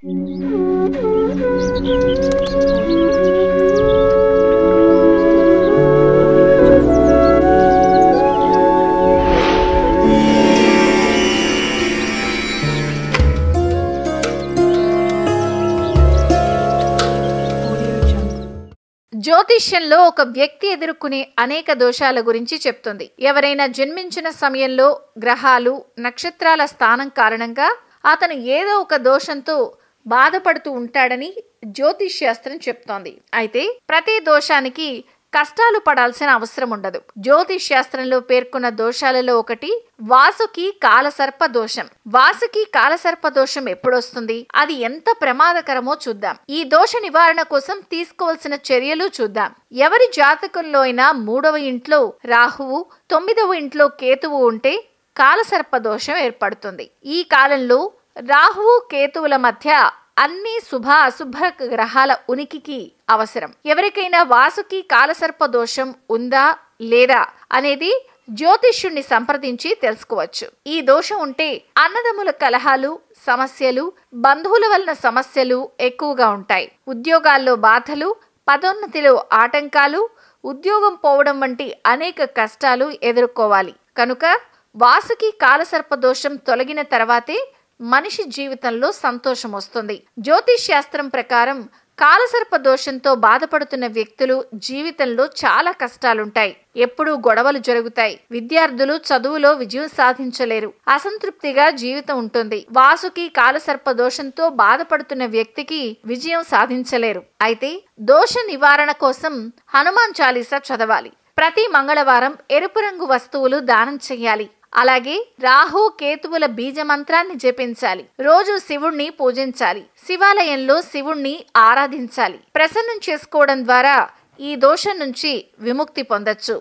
జ్యోతిష్యంలో ఒక వ్యక్తి ఎదుర్కొనే అనేక దోషాల గురించి చెప్తుంది. ఎవరైనా జన్మించిన సమయంలో గ్రహాలు, నక్షత్రాల స్థానం కారణంగా అతను ఏదో ఒక దోషంతో బాధపడుతూ ఉంటాడని జ్యోతిష్ శాస్త్రం చెప్తోంది. అయితే ప్రతి దోషానికి కష్టాలు పడాల్సిన అవసరం ఉండదు. జ్యోతిష్ శాస్త్రంలో పేర్కొన్న దోషాలలో ఒకటి వాసుకి కాలసర్ప దోషం. వాసుకి కాలసర్ప దోషం ఎప్పుడొస్తుంది, అది ఎంత ప్రమాదకరమో చూద్దాం. ఈ దోష నివారణ కోసం తీసుకోవాల్సిన చర్యలు చూద్దాం. ఎవరి జాతకంలో అయినా 3వ ఇంట్లో రాహువు, 9వ ఇంట్లో కేతువు ఉంటే కాలసర్ప దోషం ఏర్పడుతుంది. ఈ కాలంలో రాహువు కేతువుల మధ్య అన్ని శుభ అశుభ గ్రహాల ఉనికికి అవసరం. ఎవరికైనా వాసుకి కాలసర్ప దోషం ఉందా లేదా అనేది జ్యోతిష్యుణ్ణి సంప్రదించి తెలుసుకోవచ్చు. ఈ దోషం ఉంటే అన్నదమ్ముల కలహాలు, సమస్యలు, బంధువుల వలన సమస్యలు ఎక్కువగా ఉంటాయి. ఉద్యోగాల్లో బాధలు, పదోన్నతిలో ఆటంకాలు, ఉద్యోగం పోవడం వంటి అనేక కష్టాలు ఎదుర్కోవాలి. కనుక వాసుకి కాలసర్ప దోషం తొలగిన తర్వాతే మనిషి జీవితంలో సంతోషం వస్తుంది. జ్యోతిష్ శాస్త్రం ప్రకారం కాలసర్ప దోషంతో బాధపడుతున్న వ్యక్తులు జీవితంలో చాలా కష్టాలుంటాయి. ఎప్పుడూ గొడవలు జరుగుతాయి. విద్యార్థులు చదువులో విజయం సాధించలేరు. అసంతృప్తిగా జీవితం ఉంటుంది. వాసుకి కాలసర్ప దోషంతో బాధపడుతున్న వ్యక్తికి విజయం సాధించలేరు. అయితే దోష నివారణ కోసం హనుమాన్ చాలీసా చదవాలి. ప్రతి మంగళవారం ఎరుపు రంగు వస్తువులు దానం చెయ్యాలి. అలాగే రాహు కేతువుల బీజ మంత్రాన్ని జపించాలి. రోజు శివుణ్ణి పూజించాలి. శివాలయంలో శివుణ్ణి ఆరాధించాలి. ప్రసన్నం చేసుకోవడం ద్వారా ఈ దోషం నుంచి విముక్తి పొందొచ్చు.